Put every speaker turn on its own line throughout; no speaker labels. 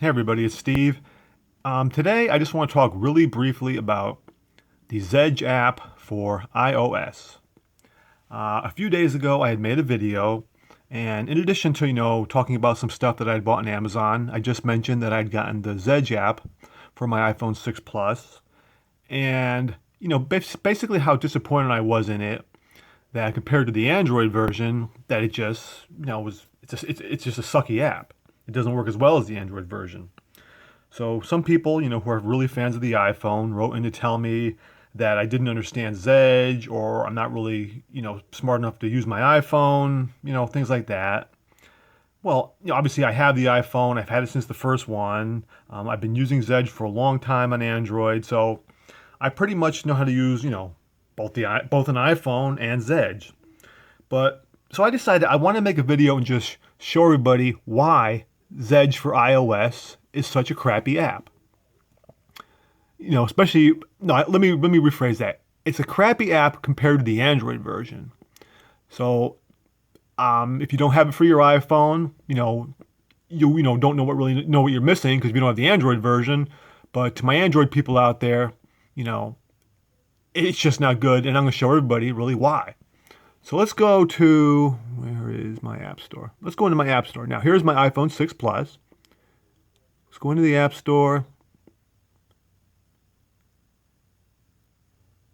Hey everybody, it's Steve. Today I just want to talk really briefly about the Zedge app for iOS. A few days ago I had made a video, and in addition to, talking about some stuff that I'd bought on Amazon, I just mentioned that I'd gotten the Zedge app for my iPhone 6 Plus, and, basically how disappointed I was in it, that compared to the Android version, that it just, it's just a sucky app. It doesn't work as well as the Android version. So some people, who are really fans of the iPhone wrote in to tell me that I didn't understand Zedge or I'm not really, smart enough to use my iPhone, things like that. Well, obviously I have the iPhone. I've had it since the first one. I've been using Zedge for a long time on Android. So I pretty much know how to use, both an iPhone and Zedge. But so I decided I want to make a video and just show everybody why Zedge for iOS is such a crappy app. Especially no. Let me rephrase that. It's a crappy app compared to the Android version. So if you don't have it for your iPhone, don't know what you're missing because you don't have the Android version. But to my Android people out there, it's just not good, and I'm going to show everybody really why. So let's go to, where is my app store? Let's go into my app store. Now here's my iPhone 6 Plus. Let's go into the app store.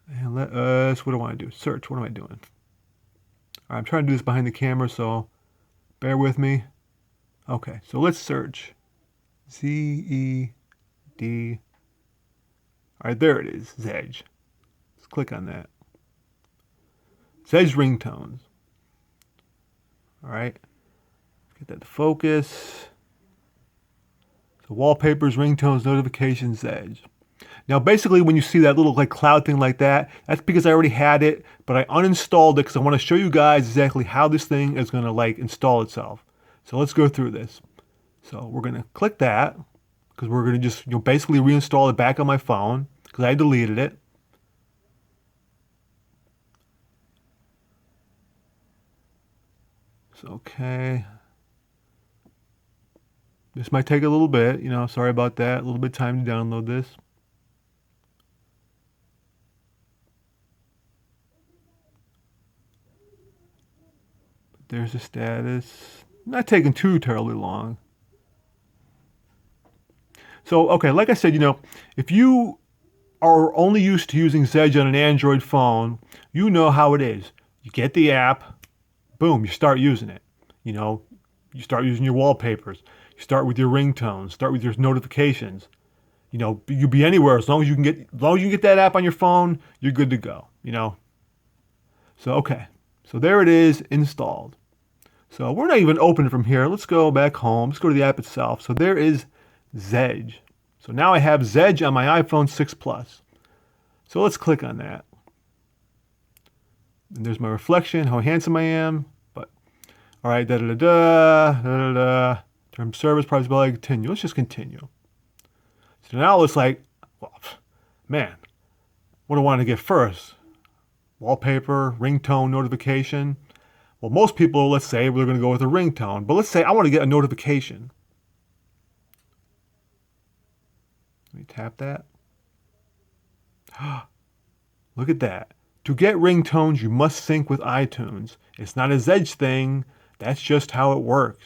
And let us, what do I want to do? Search, what am I doing? All right, I'm trying to do this behind the camera, so bear with me. Okay, so let's search. Z-E-D. All right, there it is, Zedge. Let's click on that. Zedge ringtones. All right, get that to focus. So wallpapers, ringtones, notifications, Zedge. Now basically when you see that little cloud thing like that, that's because I already had it, but I uninstalled it because I want to show you guys exactly how this thing is going to install itself. So let's go through this. So we're going to click that because we're going to just basically reinstall it back on my phone because I deleted it. So okay. This might take a little bit, sorry about that. A little bit of time to download this. But there's the status. Not taking too terribly long. So, okay, like I said, if you are only used to using Zedge on an Android phone, you know how it is. You get the app, boom, you start using it. You start using your wallpapers. You start with your ringtones. Start with your notifications. You be anywhere as long as you can get that app on your phone. You're good to go. So okay, so there it is installed. So we're not even opening from here. Let's go back home. Let's go to the app itself. So there is Zedge. So now I have Zedge on my iPhone 6 Plus. So let's click on that. And there's my reflection, how handsome I am. But all right, da da da da da da. Term service, privacy, blah, continue. Let's just continue. So now it's well, man, what do I want to get first? Wallpaper, ringtone, notification. Well, most people, let's say, we're going to go with a ringtone. But let's say I want to get a notification. Let me tap that. Look at that. To get ringtones, you must sync with iTunes. It's not a Zedge thing. That's just how it works.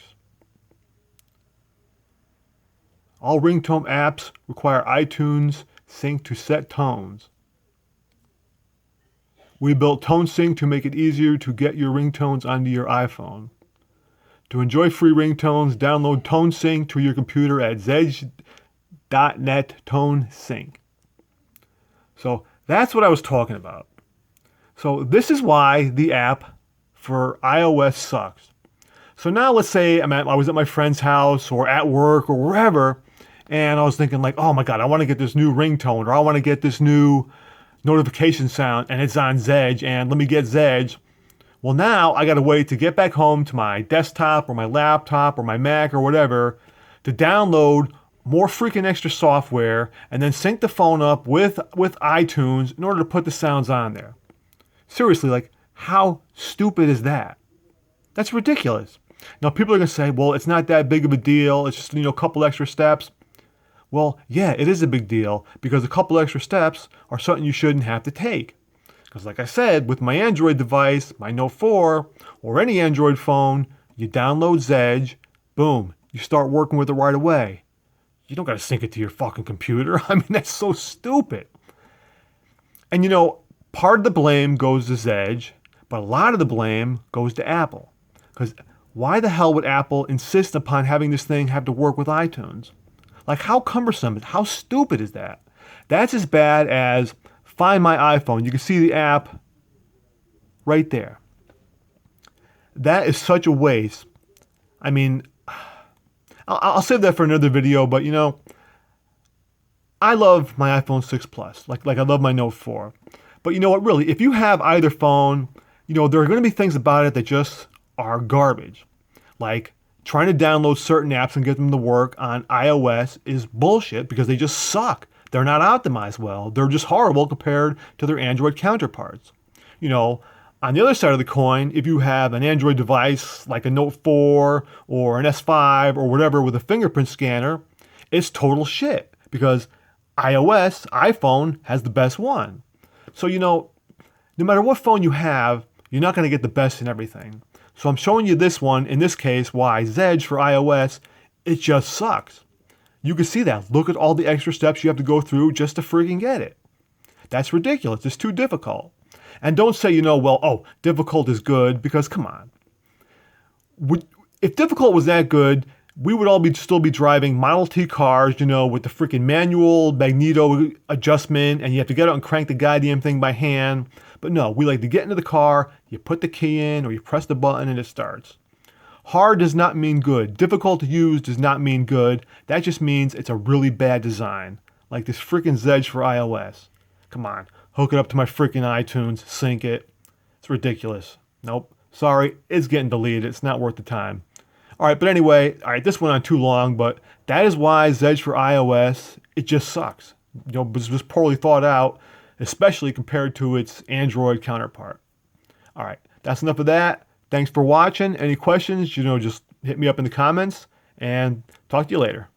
All ringtone apps require iTunes sync to set tones. We built ToneSync to make it easier to get your ringtones onto your iPhone. To enjoy free ringtones, download ToneSync to your computer at zedge.net ToneSync. So that's what I was talking about. So this is why the app for iOS sucks. So now let's say I was at my friend's house or at work or wherever, and I was thinking oh my God, I want to get this new ringtone or I want to get this new notification sound and it's on Zedge and let me get Zedge. Well, now I got to wait to get back home to my desktop or my laptop or my Mac or whatever to download more freaking extra software and then sync the phone up with iTunes in order to put the sounds on there. Seriously, how stupid is that? That's ridiculous. Now, people are going to say, well, it's not that big of a deal. It's just, a couple extra steps. Well, yeah, it is a big deal because a couple extra steps are something you shouldn't have to take. Because like I said, with my Android device, my Note 4, or any Android phone, you download Zedge, boom, you start working with it right away. You don't got to sync it to your fucking computer. I mean, that's so stupid. And part of the blame goes to Zedge, but a lot of the blame goes to Apple. Because why the hell would Apple insist upon having this thing have to work with iTunes? Like, how cumbersome, how stupid is that? That's as bad as Find My iPhone. You can see the app right there. That is such a waste. I mean, I'll save that for another video, but I love my iPhone 6 Plus, like I love my Note 4. But you know what, really, if you have either phone, there are going to be things about it that just are garbage. Like trying to download certain apps and get them to work on iOS is bullshit because they just suck. They're not optimized well. They're just horrible compared to their Android counterparts. On the other side of the coin, if you have an Android device like a Note 4 or an S5 or whatever with a fingerprint scanner, it's total shit because iOS, iPhone, has the best one. So, no matter what phone you have, you're not going to get the best in everything. So I'm showing you this one, in this case, why Zedge for iOS, it just sucks. You can see that. Look at all the extra steps you have to go through just to freaking get it. That's ridiculous. It's too difficult. And don't say, difficult is good, because come on. If difficult was that good, we would all still be driving Model T cars, with the freaking manual magneto adjustment, and you have to get out and crank the goddamn thing by hand. But no, we like to get into the car, you put the key in, or you press the button and it starts. Hard does not mean good. Difficult to use does not mean good. That just means it's a really bad design. Like this freaking Zedge for iOS. Come on, hook it up to my freaking iTunes, sync it. It's ridiculous. Nope. Sorry, it's getting deleted. It's not worth the time. All right, but anyway, this went on too long, but that is why Zedge for iOS, it just sucks. It's just poorly thought out, especially compared to its Android counterpart. All right, that's enough of that. Thanks for watching. Any questions, just hit me up in the comments, and talk to you later.